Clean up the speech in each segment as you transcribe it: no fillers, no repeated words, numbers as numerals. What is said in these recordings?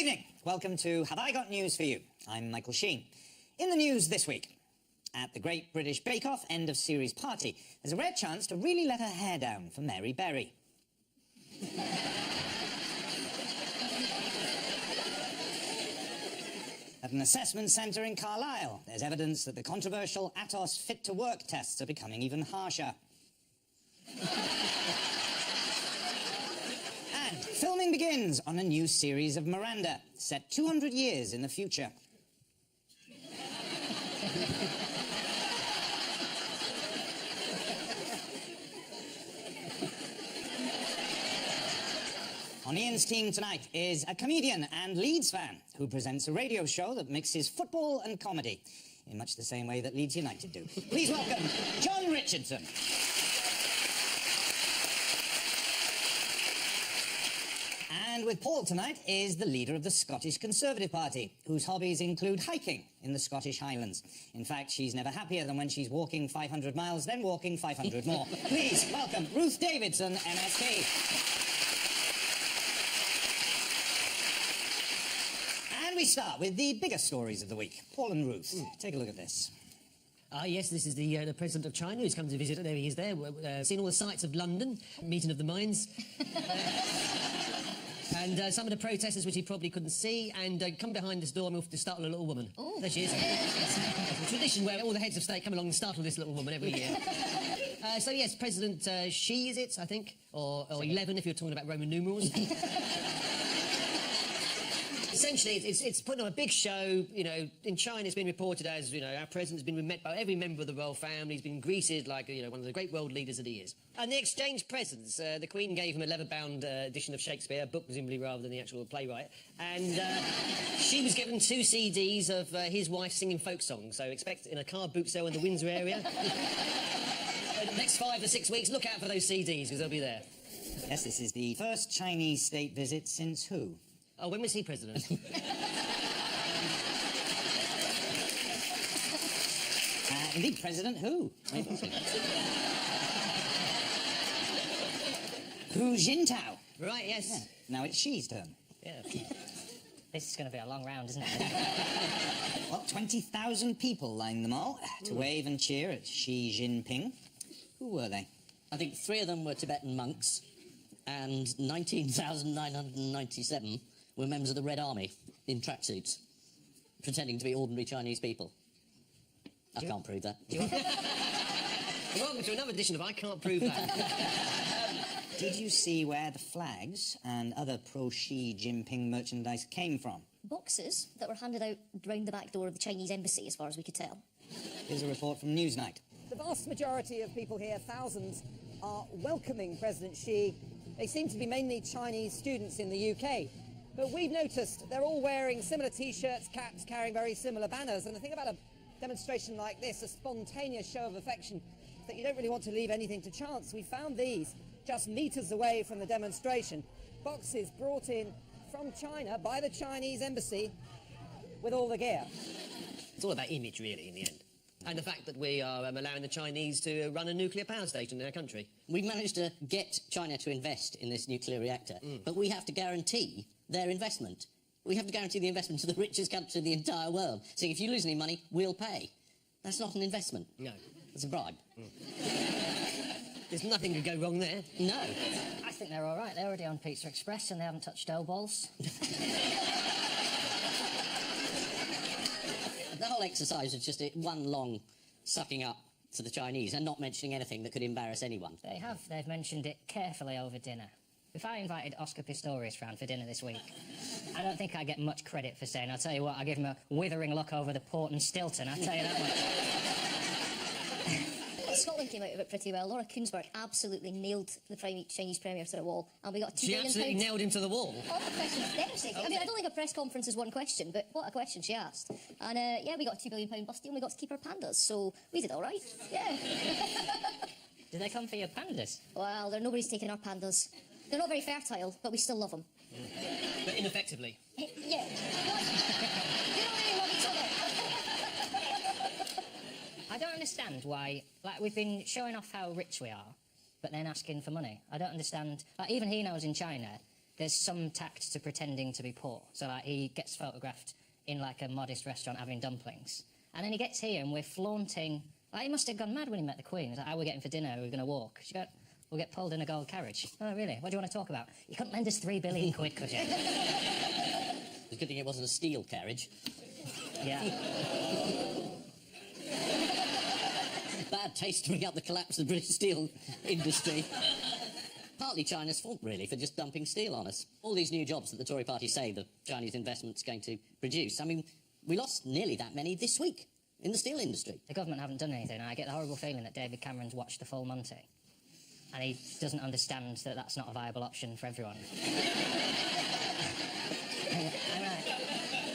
evening. Welcome to Have I Got News For You? I'm Michael Sheen. In the news this week, at the Great British Bake Off end of series party, there's a rare chance to really let her hair down for Mary Berry. At an assessment centre in Carlisle, there's evidence that the controversial Atos Fit to Work tests are becoming even harsher. And filming begins on a new series of Miranda, set 200 years in the future. On Ian's team tonight is a comedian and Leeds fan who presents a radio show that mixes football and comedy in much the same way that Leeds United do. Please welcome John Richardson. And with Paul tonight is the leader of the Scottish Conservative Party, whose hobbies include hiking in the Scottish Highlands. In fact, she's never happier than when she's walking 500 miles, then walking 500 more. Please welcome Ruth Davidson, MSP. And we start with the biggest stories of the week. Paul and Ruth, take a look at this. Yes, this is the President of China who's come to visit. There he is there. Seen all the sights of London, meeting of the minds. And some of the protesters, which he probably couldn't see, and come behind this door and we'll to startle a little woman. Oh. There she is. It's a tradition where all the heads of state come along and startle this little woman every year. So, yes, President Xi, is it, I think? Or 11, if you're talking about Roman numerals. Essentially, it's putting on a big show. You know, in China, it's been reported as, you know, our president's been met by every member of the royal family. He's been greeted like, you know, one of the great world leaders that he is. And they exchanged presents. The Queen gave him a leather-bound edition of Shakespeare, a book presumably rather than the actual playwright. And she was given 2 CDs of his wife singing folk songs. So expect in a car boot sale in the Windsor area. The next 5 to 6 weeks, look out for those CDs because they'll be there. Yes, this is the first Chinese state visit since who? Oh, when was he president? Indeed, President who? Hu Jintao. Right, yes. Yeah. Now it's Xi's turn. Yeah. This is going to be a long round, isn't it? Well, 20,000 people lined the mall to wave and cheer at Xi Jinping. Who were they? I think 3 of them were Tibetan monks, and 19,997 were members of the Red Army in tracksuits, pretending to be ordinary Chinese people. I can't prove that. Welcome to another edition of I Can't Prove That. Did you see where the flags and other pro-Xi Jinping merchandise came from? Boxes that were handed out round the back door of the Chinese embassy, as far as we could tell. Here's a report from Newsnight. The vast majority of people here, thousands, are welcoming President Xi. They seem to be mainly Chinese students in the UK. But we've noticed they're all wearing similar T-shirts, caps, carrying very similar banners. And the thing about a demonstration like this, a spontaneous show of affection, is that you don't really want to leave anything to chance. We found these just metres away from the demonstration. Boxes brought in from China by the Chinese embassy with all the gear. It's all about image, really, in the end. And the fact that we are allowing the Chinese to run a nuclear power station in our country. We've managed to get China to invest in this nuclear reactor, but we have to guarantee their investment. We have to guarantee the investment to the richest country in the entire world. So if you lose any money, we'll pay. That's not an investment. No. It's a bribe. There's nothing could go wrong there. No. I think they're all right. They're already on Pizza Express and they haven't touched dough balls. The whole exercise was just one long sucking up to the Chinese and not mentioning anything that could embarrass anyone. They have. They've mentioned it carefully over dinner. If I invited Oscar Pistorius round for dinner this week, I don't think I get much credit for saying, I'll tell you what, I give him a withering look over the port and Stilton, I'll tell you that much. Scotland came out of it pretty well. Laura Kuenssberg absolutely nailed the Chinese Premier to the wall, and we got £2 She billion. absolutely nailed him to the wall. Oh, the question's devastating. I mean, I don't think a press conference is one question, but what a question she asked. And, yeah, we got a £2 billion bus deal and we got to keep our pandas, so we did all right. Yeah. Did they come for your pandas? Well, nobody's taking our pandas. They're not very fertile, but we still love them. But ineffectively. Yeah. You don't really love each other. I don't understand why, like, we've been showing off how rich we are, but then asking for money. I don't understand. Like, even he knows in China, there's some tact to pretending to be poor. So, like, he gets photographed in, like, a modest restaurant having dumplings. And then he gets here and we're flaunting... Like, he must have gone mad when he met the Queen. He's like, how are we getting for dinner? We're going to walk. She goes, we'll get pulled in a gold carriage. Oh, really? What do you want to talk about? You couldn't lend us £3 billion, could you? It's a good thing it wasn't a steel carriage. Yeah. Bad taste to bring up the collapse of the British steel industry. Partly China's fault, really, for just dumping steel on us. All these new jobs that the Tory party say the Chinese investment's going to produce. I mean, we lost nearly that many this week in the steel industry. The government haven't done anything. I get the horrible feeling that David Cameron's watched the full Monty. And he doesn't understand that that's not a viable option for everyone.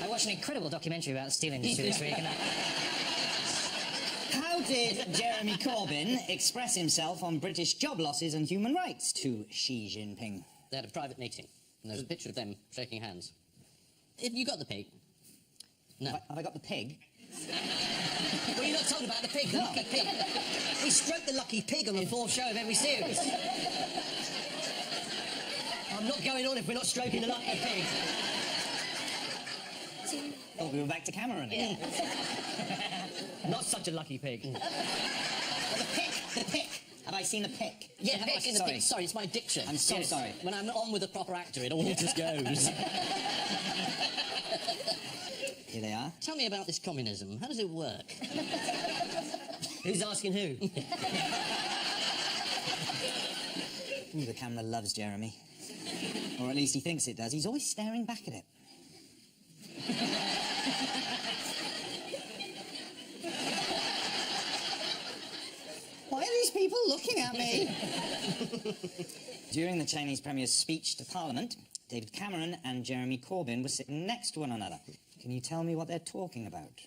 I watched an incredible documentary about the steel industry this week, and How did Jeremy Corbyn express himself on British job losses and human rights to Xi Jinping? They had a private meeting, and there's a picture of them shaking hands. Have you got the pig? No. Have I got the pig? Well, you're not told about the pig, the lucky pig. We stroke the lucky pig on the fourth show of every series. I'm not going on if we're not stroking the lucky pig. Thought we were back to Cameron again. Not such a lucky pig. The pick. Have I seen the pick? Yeah, have I seen the Sorry. pig? Sorry, it's my diction. I'm so sorry. When I'm on with a proper actor, it all just goes. Here they are. Tell me about this communism. How does it work? Who's asking who? Ooh, the camera loves Jeremy. Or at least he thinks it does. He's always staring back at it. Why are these people looking at me? During the Chinese Premier's speech to Parliament, David Cameron and Jeremy Corbyn were sitting next to one another. Can you tell me what they're talking about?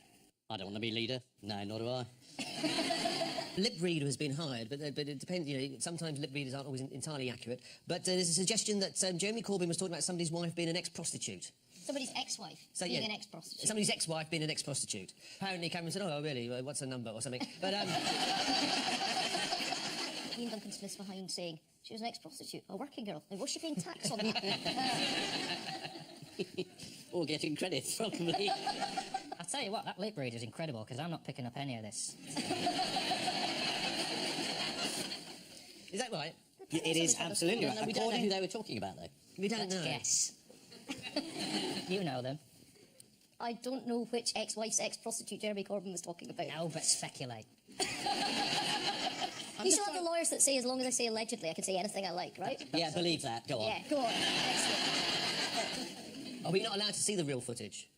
I don't want to be leader. No, nor do I. Lip reader has been hired, but it depends, you know, sometimes lip readers aren't always entirely accurate. But there's a suggestion that Jeremy Corbyn was talking about somebody's wife being an ex-prostitute. Somebody's ex-wife So, being yeah, an ex-prostitute. Somebody's ex-wife being an ex-prostitute. Apparently Cameron said, oh, really? What's her number or something? But, Ian Duncan Smith's behind saying she was an ex-prostitute, a working girl. Now, was she paying tax on that? Or getting credit, probably. I'll tell you what, that lip reader's incredible, because I'm not picking up any of this. is that right? It is absolutely right. We don't know who they were talking about, though. We don't Let's know. guess. You know them. I don't know which ex-wife's ex-prostitute Jeremy Corbyn was talking about. No, but speculate. You still have the lawyers that say as long as I say allegedly, I can say anything I like, right? Yeah, believe that. Go on. Yeah, go on. Excellent. Are we not allowed to see the real footage?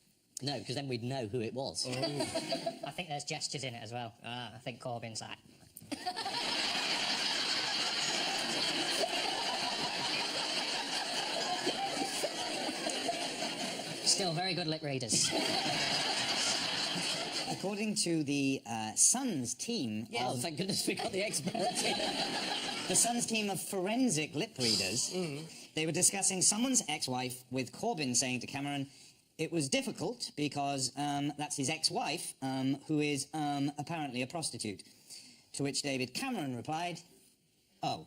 No, because then we'd know who it was. I think there's gestures in it as well. I think Corbyn's like... Still very good lip readers. According to the Sun's team Oh, thank goodness we got the experts here. the Sun's team of forensic lip readers, they were discussing someone's ex-wife with Corbyn saying to Cameron, it was difficult because that's his ex-wife, who is apparently a prostitute. To which David Cameron replied, oh.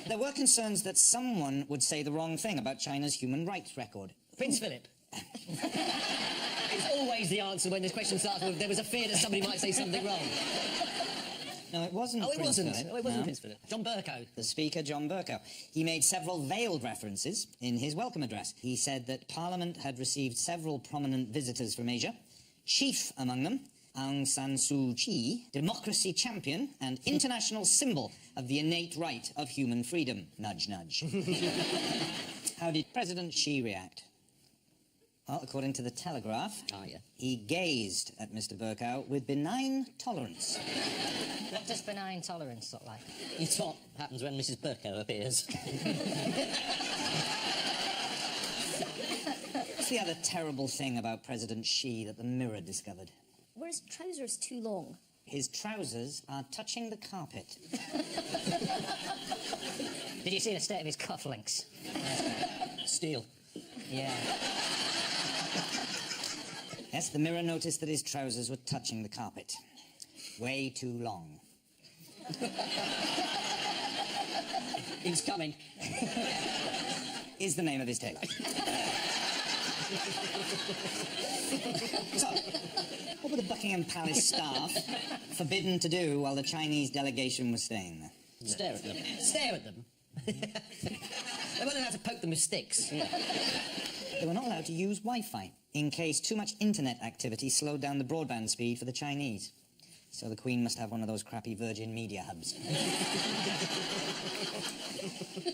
There were concerns that someone would say the wrong thing about China's human rights record. Prince Philip. It's always the answer when this question starts with there was a fear that somebody might say something wrong. No, it wasn't Oh, it Prince wasn't. Philip. Oh, it wasn't No. Prince Philip. John Bercow. The Speaker, John Bercow. He made several veiled references in his welcome address. He said that Parliament had received several prominent visitors from Asia, chief among them, Aung San Suu Kyi, democracy champion and international symbol of the innate right of human freedom. Nudge, nudge. How did President Xi react? Well, according to the Telegraph, he gazed at Mr. Bercow with benign tolerance. What does benign tolerance look like? It's what happens when Mrs. Bercow appears. What's the other terrible thing about President Xi that the Mirror discovered? Were his trousers too long? His trousers are touching the carpet. Did you see the state of his cufflinks? Steel. Yeah. Yes, the Mirror noticed that his trousers were touching the carpet. Way too long. He's coming. Is the name of his tailor. So, what were the Buckingham Palace staff forbidden to do while the Chinese delegation was staying there? Stare at them. Stare at them. They weren't allowed to poke them with sticks. They were not allowed to use Wi-Fi in case too much internet activity slowed down the broadband speed for the Chinese. So the Queen must have one of those crappy Virgin Media hubs.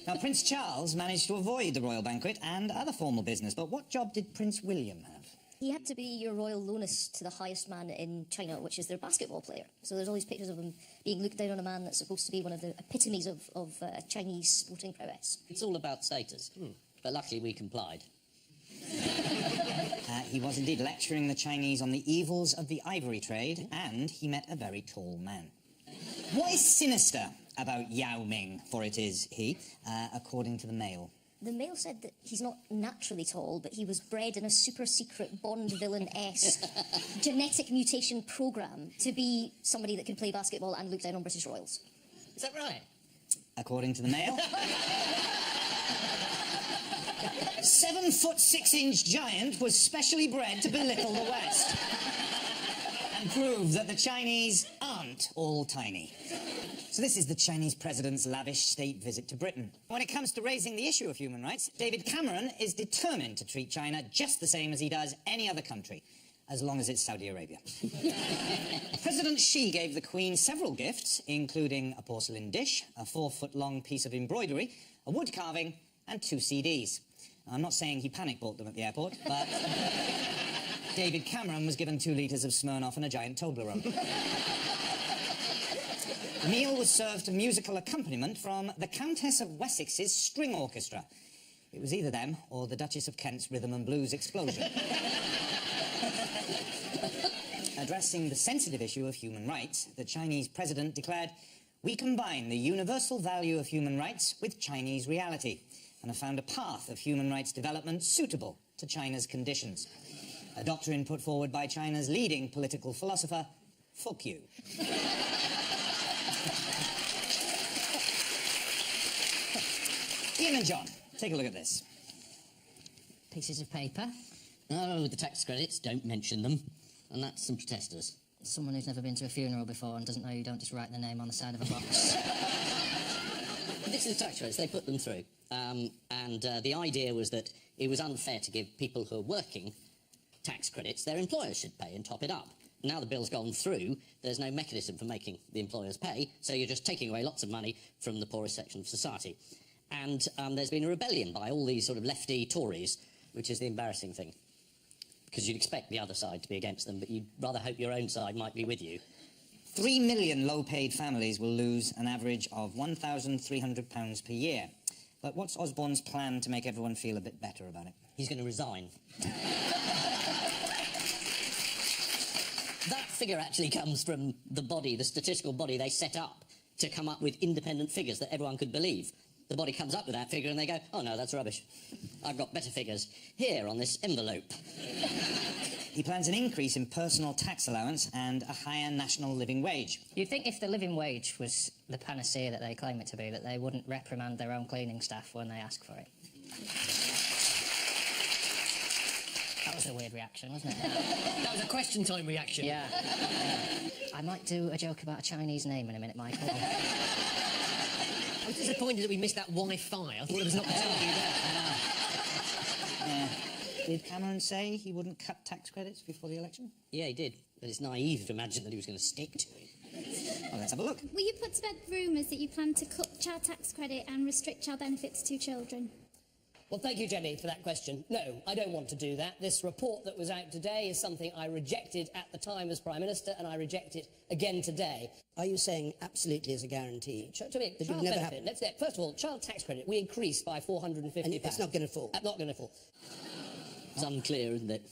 Now, Prince Charles managed to avoid the royal banquet and other formal business, but what job did Prince William have? He had to be your royal loanist to the highest man in China, which is their basketball player. So there's all these pictures of him being looked down on a man that's supposed to be one of the epitomes of Chinese sporting prowess. It's all about status. But luckily we complied. He was indeed lecturing the Chinese on the evils of the ivory trade, and he met a very tall man. What is sinister about Yao Ming, for it is he, according to the Mail? The Mail said that he's not naturally tall, but he was bred in a super-secret Bond villain-esque genetic mutation programme to be somebody that can play basketball and look down on British royals. Is that right? According to the Mail. 7-foot-6-inch giant was specially bred to belittle the West and prove that the Chinese aren't all tiny. So this is the Chinese president's lavish state visit to Britain. When it comes to raising the issue of human rights, David Cameron is determined to treat China just the same as he does any other country, as long as it's Saudi Arabia. President Xi gave the Queen several gifts, including a porcelain dish, a 4-foot-long piece of embroidery, a wood carving, and 2 CDs. I'm not saying he panic-bought them at the airport, but David Cameron was given 2 litres of Smirnoff and a giant Toblerone. The meal was served to musical accompaniment from the Countess of Wessex's string orchestra. It was either them or the Duchess of Kent's rhythm and blues explosion. Addressing the sensitive issue of human rights, the Chinese president declared, "We combine the universal value of human rights with Chinese reality and have found a path of human rights development suitable to China's conditions." A doctrine put forward by China's leading political philosopher, fuck you. Ian and John, take a look at this. Pieces of paper. Oh, the tax credits, don't mention them. And that's some protesters. Someone who's never been to a funeral before and doesn't know you don't just write their name on the side of a box. This is the tax credits, they put them through. The idea was that it was unfair to give people who are working tax credits their employers should pay and top it up. Now the bill's gone through, there's no mechanism for making the employers pay, so you're just taking away lots of money from the poorest section of society. And there's been a rebellion by all these sort of lefty Tories, which is the embarrassing thing. Because you'd expect the other side to be against them, but you'd rather hope your own side might be with you. 3 million low-paid families will lose an average of £1,300 per year. But what's Osborne's plan to make everyone feel a bit better about it? He's going to resign. That figure actually comes from the body, the statistical body they set up to come up with independent figures that everyone could believe. The body comes up with that figure and they go, "Oh no, that's rubbish. I've got better figures here on this envelope." He plans an increase in personal tax allowance and a higher national living wage. You'd think if the living wage was the panacea that they claim it to be, that they wouldn't reprimand their own cleaning staff when they ask for it. That was a weird reaction, wasn't it? That was a question time reaction. Yeah. I might do a joke about a Chinese name in a minute, Michael. I was disappointed that we missed that Wi-Fi. I thought there was an opportunity there. Did Cameron say he wouldn't cut tax credits before the election? Yeah, he did. But it's naive to imagine that he was going to stick to it. Well, let's have a look. Will you put to bed rumours that you plan to cut child tax credit and restrict child benefits to children? Well, thank you, Jenny, for that question. No, I don't want to do that. This report that was out today is something I rejected at the time as Prime Minister, and I reject it again today. Are you saying absolutely as a guarantee? To me, that child would never benefit. happen? Let's say, first of all, child tax credit, we increased by £450. And it's not going to fall? Not going to fall. It's unclear, isn't it?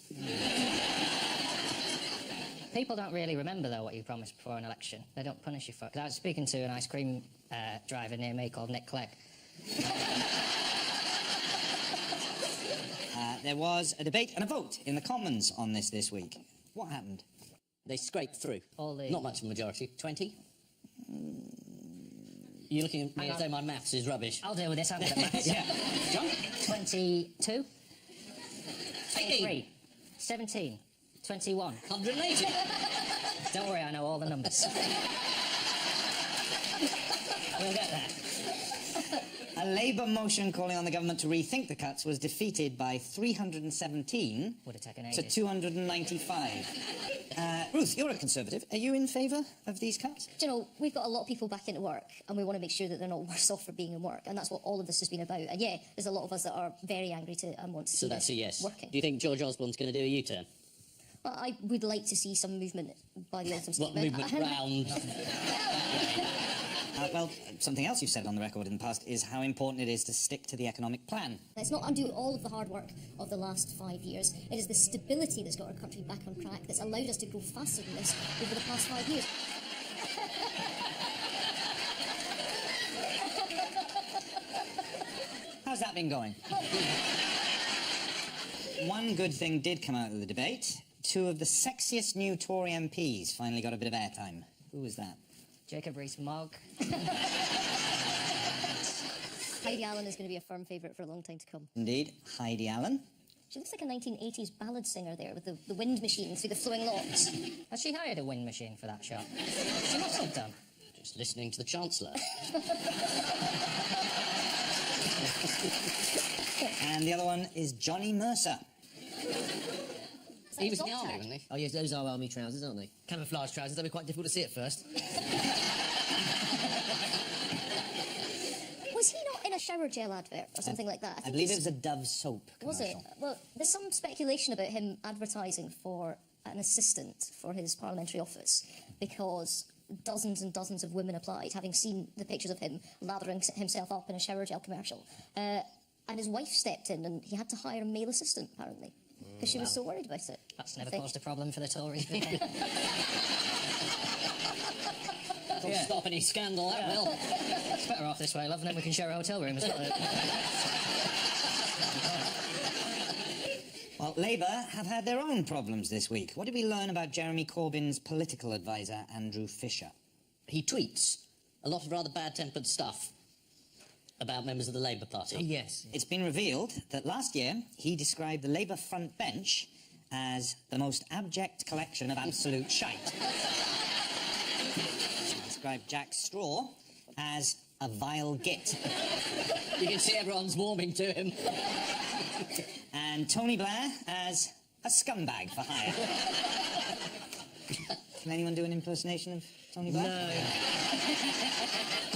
People don't really remember, though, what you promised before an election. They don't punish you for it. 'Cause I was speaking to an ice cream driver near me called Nick Clegg. There was a debate and a vote in the Commons on this week. What happened? They scraped through. All the... Not much of a majority. 20? You're looking at me as though my maths is rubbish. I'll deal with this. I'm good at maths. Yeah. John? 22, 18. 23, 17, 21. 180. Don't worry, I know all the numbers. We'll get there. A Labour motion calling on the government to rethink the cuts was defeated by 317 Would have taken to ages. 295. Ruth, you're a Conservative. Are you in favour of these cuts? Do you know, we've got a lot of people back into work, and we want to make sure that they're not worse off for being in work, and that's what all of this has been about. And yeah, there's a lot of us that are very angry and want to see So that's a this yes. working. Do you think George Osborne's going to do a U-turn? Well, I would like to see some movement by the autumn What statement. movement round? Well, something else you've said on the record in the past is how important it is to stick to the economic plan. Let's not undo all of the hard work of the last 5 years. It is the stability that's got our country back on track that's allowed us to grow faster than this over the past 5 years. How's that been going? One good thing did come out of the debate. Two of the sexiest new Tory MPs finally got a bit of airtime. Who was that? Jacob Rees-Mogg. Heidi Allen is going to be a firm favourite for a long time to come. Indeed, Heidi Allen. She looks like a 1980s ballad singer there with the wind machine through the flowing locks. Has she hired a wind machine for that shot? She must have done. Just listening to the Chancellor. And the other one is Johnny Mercer. He was in the army, wasn't he? Oh, yes, those are army trousers, aren't they? Camouflage trousers, they'll be quite difficult to see at first. Was he not in a shower gel advert or something like that? I believe it was a Dove soap Was it? commercial. Well, there's some speculation about him advertising for an assistant for his parliamentary office because dozens and dozens of women applied, having seen the pictures of him lathering himself up in a shower gel commercial. And his wife stepped in and he had to hire a male assistant, apparently, because she was so worried about it. That's never caused a problem for the Tories. Don't stop any scandal, that will. It's better off this way, love, and then we can share a hotel room as well. Well, Labour have had their own problems this week. What did we learn about Jeremy Corbyn's political advisor, Andrew Fisher? He tweets a lot of rather bad-tempered stuff about members of the Labour Party. Oh, yes. It's been revealed that last year he described the Labour front bench as the most abject collection of absolute shite. He described Jack Straw as a vile git. You can see everyone's warming to him. And Tony Blair as a scumbag for hire. Can anyone do an impersonation of Tony Blair? No.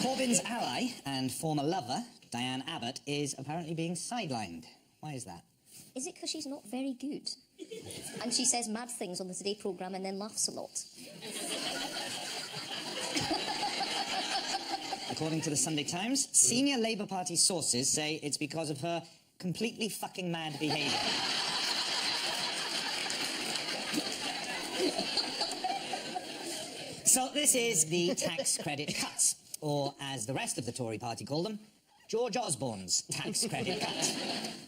Corbyn's ally and former lover, Diane Abbott, is apparently being sidelined. Why is that? Is it because she's not very good? And she says mad things on the Today programme and then laughs a lot. According to the Sunday Times, senior Labour Party sources say it's because of her completely fucking mad behaviour. So this is the tax credit cuts, or as the rest of the Tory party call them, George Osborne's tax credit cut.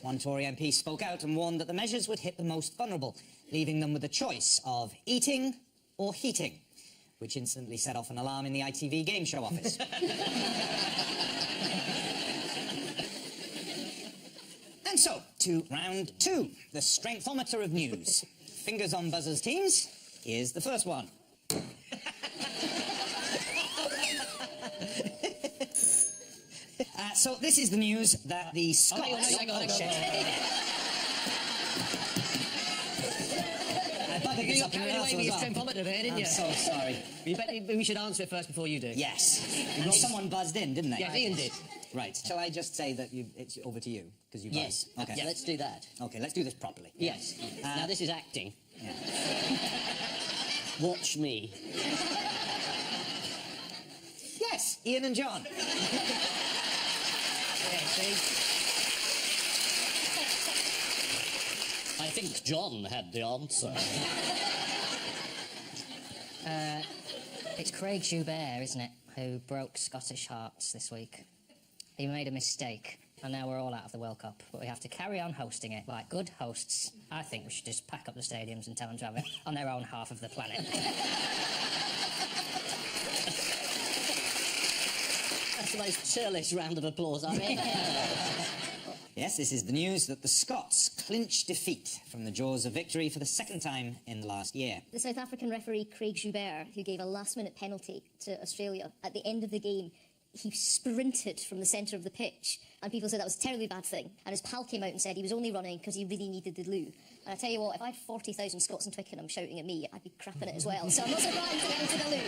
One Tory MP spoke out and warned that the measures would hit the most vulnerable, leaving them with the choice of eating or heating, which instantly set off an alarm in the ITV game show office. And so, to round two, the strengthometer of news. Fingers on buzzers, teams. Here's the first one. So this is the news that the Scots... Hang on. I buggered this You up in carried away rehearsal with your as well. strengthometer there, didn't I'm you? so sorry. We should answer it first before you do. Yes. And someone buzzed in, didn't they? Yeah, Ian did. Right. Shall I just say that it's over to you? Because you Yes. buzzed? Okay. Yeah, let's do that. Okay, let's do this properly. Yes. Now, this is acting. Yeah. Watch me. Yes, Ian and John. I think John had the answer. It's Craig Joubert, isn't it, who broke Scottish hearts this week. He made a mistake, and now we're all out of the World Cup, but we have to carry on hosting it like good hosts. I think we should just pack up the stadiums and tell them to have it on their own half of the planet. That's the most churlish round of applause I've ever heard. Yes, this is the news that the Scots clinch defeat from the jaws of victory for the second time in the last year. The South African referee Craig Joubert, who gave a last-minute penalty to Australia, at the end of the game, he sprinted from the centre of the pitch, and people said that was a terribly bad thing. And his pal came out and said he was only running because he really needed the loo. And I tell you what, if I had 40,000 Scots in Twickenham shouting at me, I'd be crapping it as well. So I'm not surprised to get into the loo.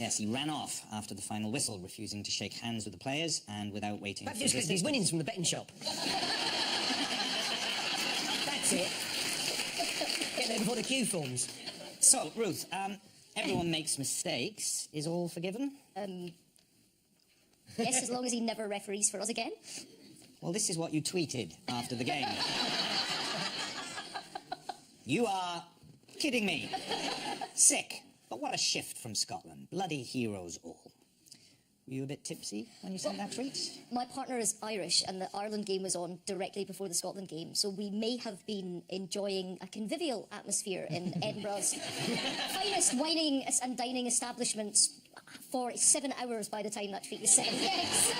Yes, he ran off after the final whistle, refusing to shake hands with the players and without waiting Perhaps for just his get these assistance. winnings from the betting shop. That's it. Get there before the queue forms. So, Ruth, everyone makes mistakes. Is all forgiven? Yes, as long as he never referees for us again. Well, this is what you tweeted after the game. You are kidding me. Sick. But what a shift from Scotland. Bloody heroes all. Were you a bit tipsy when you sent that tweet? My partner is Irish, and the Ireland game was on directly before the Scotland game, so we may have been enjoying a convivial atmosphere in Edinburgh's finest wining and dining establishments for 7 hours by the time that tweet was sent. Yes.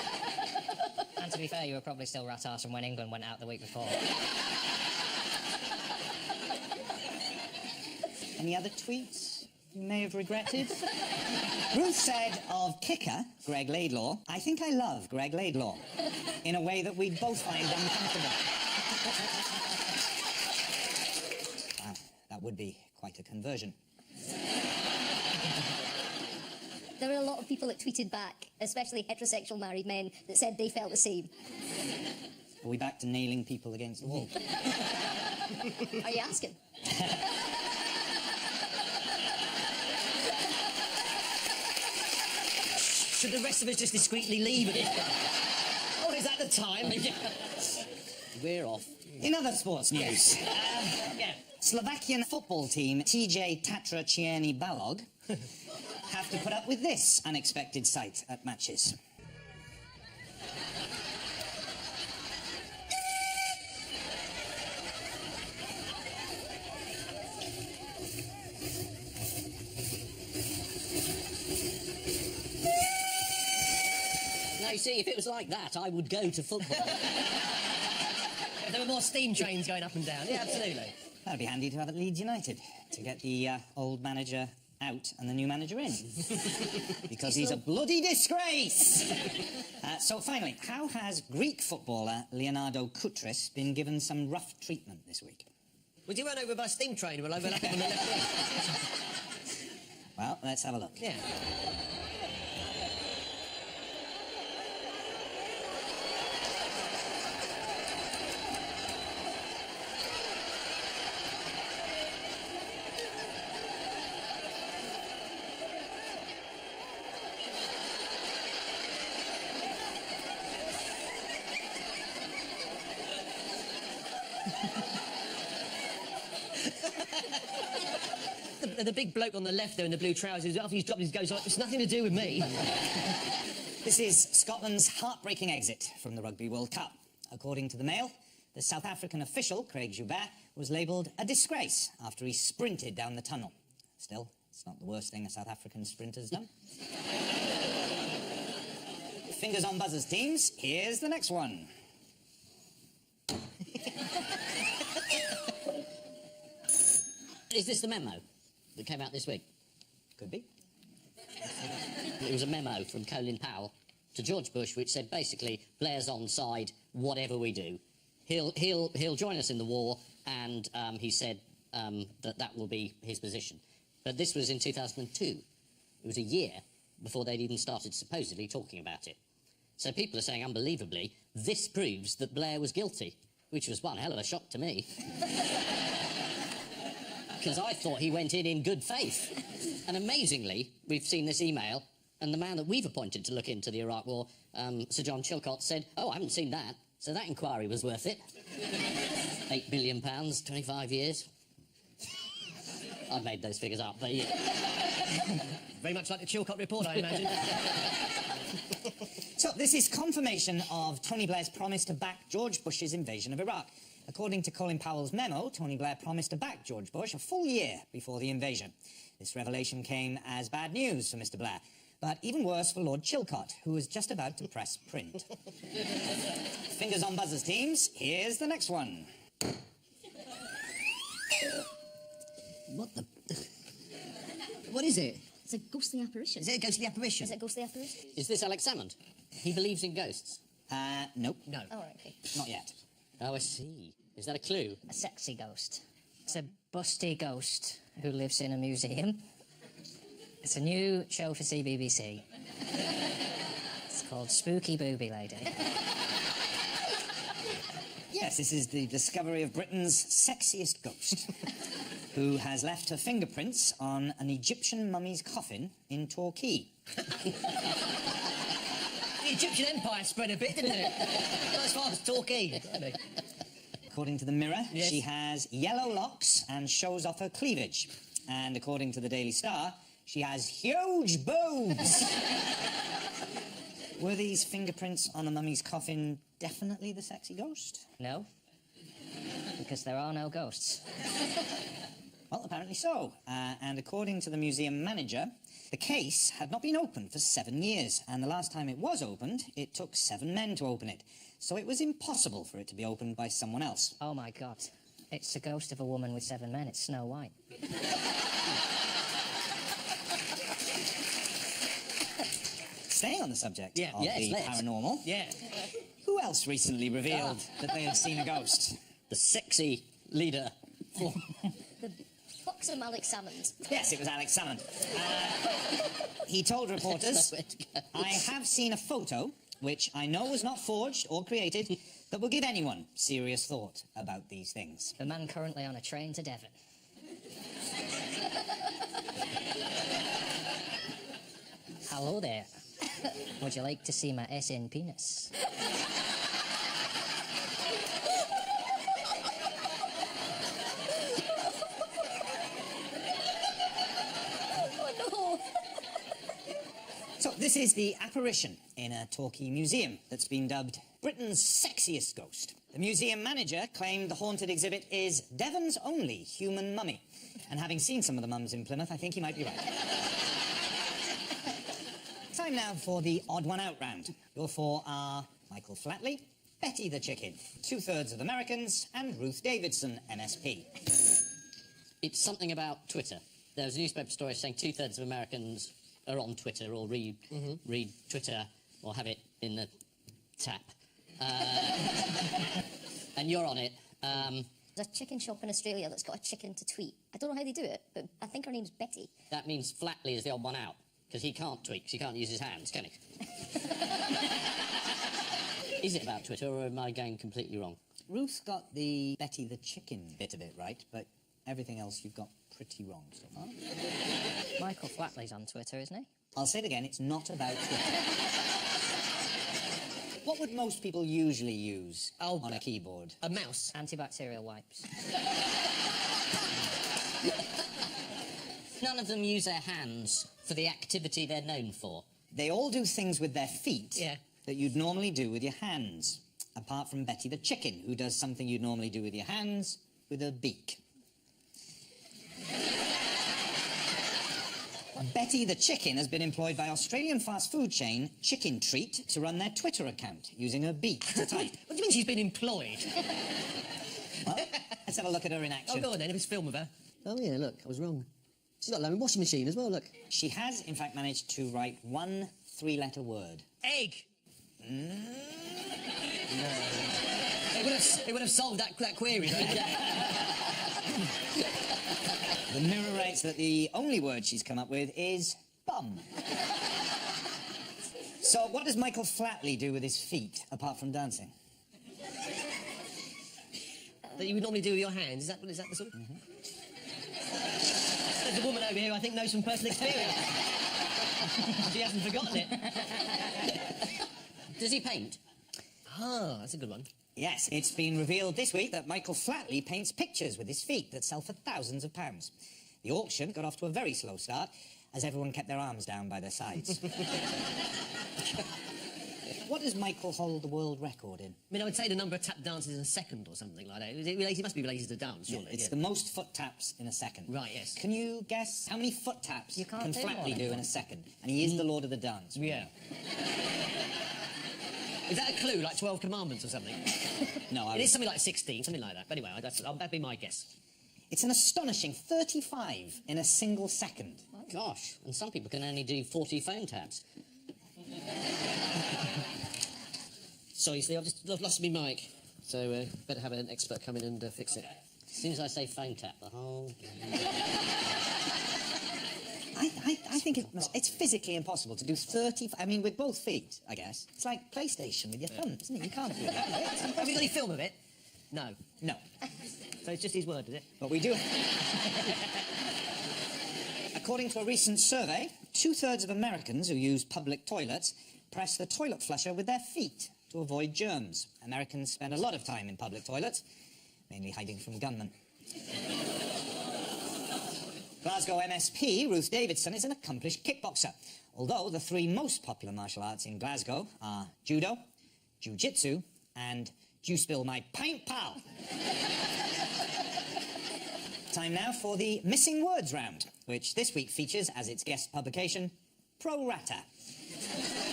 And to be fair, you were probably still rat-arsed from when England went out the week before. Any other tweets you may have regretted? Ruth said of kicker Greg Laidlaw, "I think I love Greg Laidlaw," in a way that we both find uncomfortable. Wow, that would be quite a conversion. There were a lot of people that tweeted back, especially heterosexual married men, that said they felt the same. Are we back to nailing people against the wall? Are you asking? Should the rest of us just discreetly leave at this point? Or is that the time? We're off. In other sports news, Slovakian football team TJ Tatra Čierny Balog have to put up with this unexpected sight at matches. Now, you see, if it was like that, I would go to football. There were more steam trains going up and down. Yeah, absolutely. That'd be handy to have at Leeds United, to get the old manager out and the new manager in. Because he's a bloody disgrace! So finally, how has Greek footballer Leonardo Koutris been given some rough treatment this week? Was he run over by a steam train and will overlap on the left wing? Well, let's have a look. Yeah. The big bloke on the left there in the blue trousers, after he's dropped his goes, it's nothing to do with me. This is Scotland's heartbreaking exit from the Rugby World Cup. According to the Mail, the South African official, Craig Joubert, was labelled a disgrace after he sprinted down the tunnel. Still, it's not the worst thing a South African sprinter's done. Fingers on buzzers, teams. Here's the next one. Is this the memo that came out this week? Could be. It was a memo from Colin Powell to George Bush, which said basically, Blair's on side, whatever we do. He'll join us in the war, and he said that will be his position. But this was in 2002. It was a year before they'd even started supposedly talking about it. So people are saying, unbelievably, this proves that Blair was guilty, which was one hell of a shock to me. Because I thought he went in good faith. And amazingly, we've seen this email, and the man that we've appointed to look into the Iraq War, Sir John Chilcot, said, oh, I haven't seen that, so that inquiry was worth it. £8 billion, 25 years. I made those figures up, but yeah. Very much like the Chilcot report, I imagine. So this is confirmation of Tony Blair's promise to back George Bush's invasion of Iraq. According to Colin Powell's memo, Tony Blair promised to back George Bush a full year before the invasion. This revelation came as bad news for Mr. Blair. but even worse for Lord Chilcot, who was just about to press print. Fingers on buzzers, teams. Here's the next one. What the... What is it? It's a ghostly apparition. Is it a ghostly apparition? Is it a ghostly apparition? Is this Alex Salmond? He believes in ghosts. Nope. No. Oh, right, okay. Not yet. Oh, I see. Is that a clue? A sexy ghost. It's a busty ghost who lives in a museum. It's a new show for CBBC. It's called Spooky Booby Lady. Yes, this is the discovery of Britain's sexiest ghost, who has left her fingerprints on an Egyptian mummy's coffin in Torquay. The Egyptian Empire spread a bit, didn't it? Not as far as Torquay. According to the Mirror, Yes. she has yellow locks and shows off her cleavage. And according to the Daily Star, she has huge boobs. Were these fingerprints on the mummy's coffin definitely the sexy ghost? No, because there are no ghosts. Well, apparently so. And according to the museum manager, the case had not been opened for 7 years, and the last time it was opened, it took 7 men to open it. So it was impossible for it to be opened by someone else. Oh my God. It's the ghost of a woman with 7 men. It's Snow White. Staying on the subject Yeah. of Yes, the let's. paranormal, Yeah. who else recently revealed that they had seen a ghost? The sexy leader. The buxom Alex Salmond. Yes, it was Alex Salmond. He told reporters, Nowhere to go. I have seen a photo, which I know was not forged or created, that will give anyone serious thought about these things. The man currently on a train to Devon. Hello there. Would you like to see my SN penis? Oh, no. So this is the apparition in a Torquay museum that's been dubbed Britain's sexiest ghost. The museum manager claimed the haunted exhibit is Devon's only human mummy. And having seen some of the mums in Plymouth, I think he might be right. Time now for the odd one out round. Your 4 are Michael Flatley, Betty the Chicken, 2/3 of Americans, and Ruth Davidson, MSP. It's something about Twitter. There was a newspaper story saying 2/3 of Americans are on Twitter or read Twitter or have it in the tap. And you're on it. There's a chicken shop in Australia that's got a chicken to tweet. I don't know how they do it, but I think her name's Betty. That means Flatley is the odd one out, because he can't tweet, 'cause he can't use his hands, can he? Is it about Twitter, or am I going completely wrong? Ruth got the Betty the Chicken bit of it right, but everything else you've got pretty wrong so far. Michael Flatley's on Twitter, isn't he? I'll say it again, it's not about Twitter. What would most people usually use on a keyboard? A mouse. Antibacterial wipes. None of them use their hands for the activity they're known for. They all do things with their feet Yeah. that you'd normally do with your hands, apart from Betty the Chicken, who does something you'd normally do with your hands with her beak. Betty the Chicken has been employed by Australian fast food chain Chicken Treat to run their Twitter account using her beak to type. What do you mean she's been employed? Well, let's have a look at her in action. Oh, go on then, if it's film of her. Oh, yeah, look, I was wrong. She's got a own washing machine as well, look. She has, in fact, managed to write one 3-letter word. Egg. It would have solved that query, right? The Mirror writes that the only word she's come up with is bum. So what does Michael Flatley do with his feet, apart from dancing? That you would normally do with your hands. Is that the sort of... There's a woman over here I think knows from personal experience. She hasn't forgotten it. Does he paint? Ah, that's a good one. Yes, it's been revealed this week that Michael Flatley paints pictures with his feet that sell for thousands of pounds. The auction got off to a very slow start, as everyone kept their arms down by their sides. What does Michael hold the world record in? I mean, I would say the number of tap dances in a second or something like that. It must be related to dance, surely. It's the most foot taps in a second. Right, yes. Can you guess how many foot taps You can't can do Flatley more. do in a second? And he is the Lord of the Dance. Yeah. Is that a clue, like 12 Commandments or something? No, It is something like 16, something like that. But anyway, that'd be my guess. It's an astonishing 35 in a single second. Gosh, and some people can only do 40 phone taps. Sorry, see, I've just lost my mic. So, better have an expert come in and fix it. As soon as I say phone tap, the whole... I think it's physically impossible to do 30... I mean, with both feet, I guess. It's like PlayStation with your thumb, isn't it? You can't do that. Have you got any film of it? No. No. So it's just his word, is it? But we do... According to a recent survey, 2/3 of Americans who use public toilets press the toilet flusher with their feet to avoid germs. Americans spend a lot of time in public toilets, mainly hiding from gunmen. Glasgow MSP Ruth Davidson is an accomplished kickboxer, although the 3 most popular martial arts in Glasgow are judo, jiu-jitsu and "You Spill My Pint, Pal." Time now for the Missing Words round, which this week features as its guest publication, Pro Rata,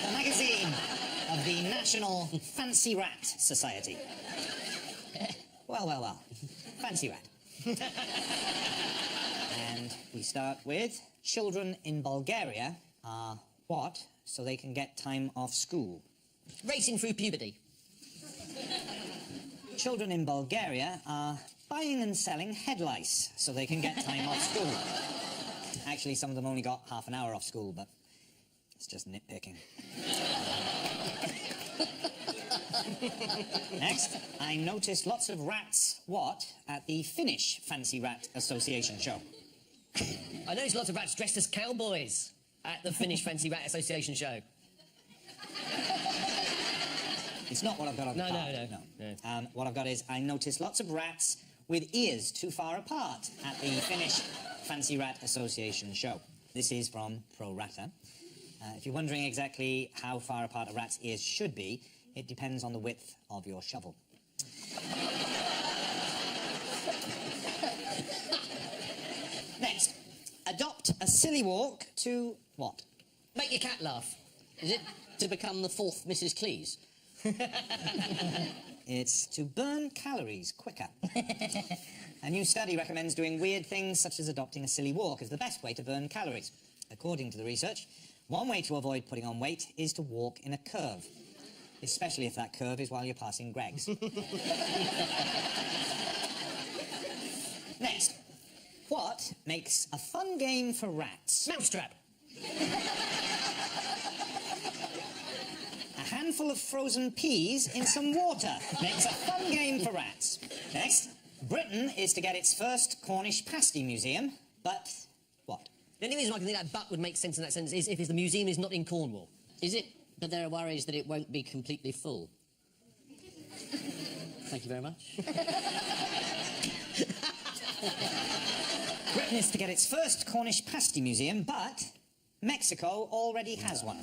the magazine of the National Fancy Rat Society. Well. Fancy rat. And we start with, children in Bulgaria are what, so they can get time off school? Racing through puberty. Children in Bulgaria are buying and selling head lice so they can get time off school. Actually, some of them only got half an hour off school, but it's just nitpicking. Next, I noticed lots of rats, what, at the Finnish Fancy Rat Association show. I noticed lots of rats dressed as cowboys at the Finnish Fancy Rat Association show. It's not what I've got on the card. No. What I've got is, I noticed lots of rats with ears too far apart at the Finnish Fancy Rat Association show. This is from Pro Rata. If you're wondering exactly how far apart a rat's ears should be, it depends on the width of your shovel. Next, adopt a silly walk to what? Make your cat laugh. Is it to become the 4th Mrs. Cleese? It's to burn calories quicker. A new study recommends doing weird things such as adopting a silly walk as the best way to burn calories. According to the research, one way to avoid putting on weight is to walk in a curve, especially if that curve is while you're passing Greggs. Next, what makes a fun game for rats? Mousetrap. A handful of frozen peas in some water makes a fun game for rats. Next, Britain is to get its first Cornish pasty museum, but what? The only reason I can think that but would make sense in that sense is if the museum is not in Cornwall. Is it? But there are worries that it won't be completely full. Thank you very much. Britain is to get its first Cornish pasty museum, but Mexico already has one.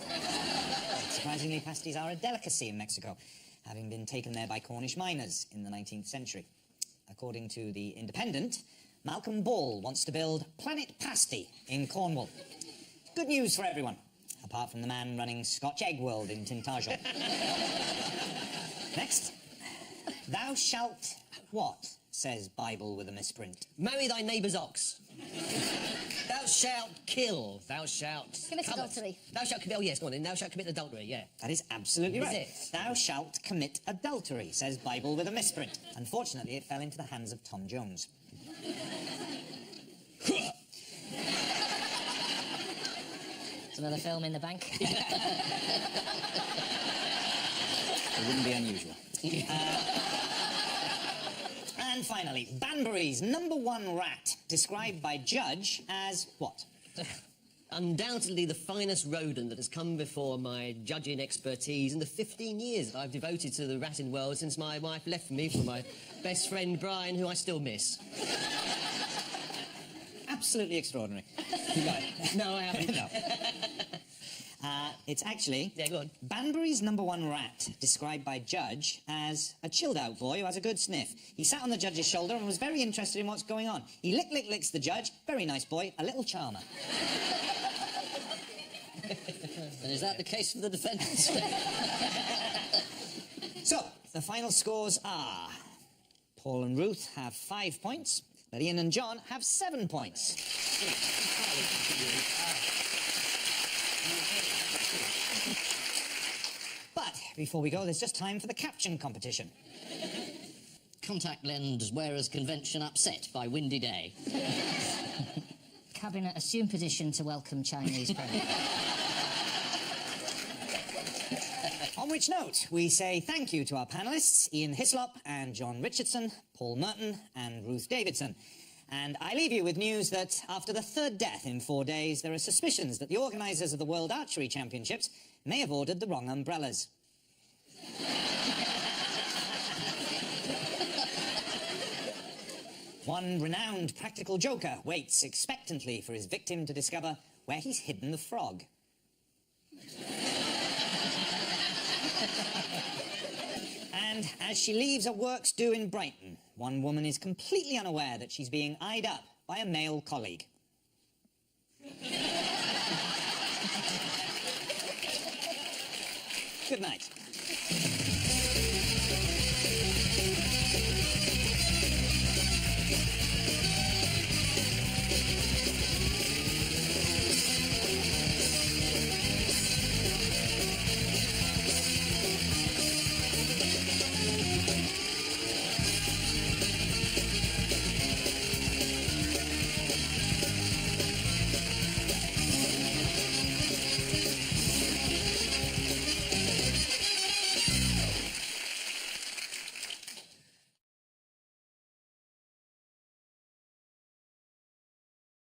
Surprisingly, pasties are a delicacy in Mexico, having been taken there by Cornish miners in the 19th century. According to The Independent, Malcolm Ball wants to build Planet Pasty in Cornwall. Good news for everyone, apart from the man running Scotch Egg World in Tintagel. Next, thou shalt what, says Bible with a misprint? Marry thy neighbour's ox. Thou shalt kill. Thou shalt... Commit adultery. Thou shalt commit... Oh, yes, go on then. Thou shalt commit adultery, yeah. That is absolutely right. Is it? Thou shalt commit adultery, says Bible with a misprint. Unfortunately, it fell into the hands of Tom Jones. It's another film in the bank. It wouldn't be unusual. And finally, Banbury's #1 rat, described by Judge as what? Undoubtedly the finest rodent that has come before my judging expertise in the 15 years that I've devoted to the ratting world since my wife left me for my best friend Brian, who I still miss. Absolutely extraordinary. No, I haven't. No. It's actually... Yeah, go on. Banbury's #1 rat, described by Judge as a chilled-out boy who has a good sniff. He sat on the judge's shoulder and was very interested in what's going on. He licks the judge. Very nice boy, a little charmer. And is that the case for the defendants? So, the final scores are... Paul and Ruth have 5 points, but Ian and John have 7 points. But before we go, there's just time for the caption competition. Contact lens wearers convention upset by windy day. Cabinet assume position to welcome Chinese Premier. On which note, we say thank you to our panellists, Ian Hislop and John Richardson, Paul Merton and Ruth Davidson. And I leave you with news that after the 3rd death in 4 days, there are suspicions that the organisers of the World Archery Championships may have ordered the wrong umbrellas. One renowned practical joker waits expectantly for his victim to discover where he's hidden the frog. And as she leaves a works due in Brighton, one woman is completely unaware that she's being eyed up by a male colleague. Good night.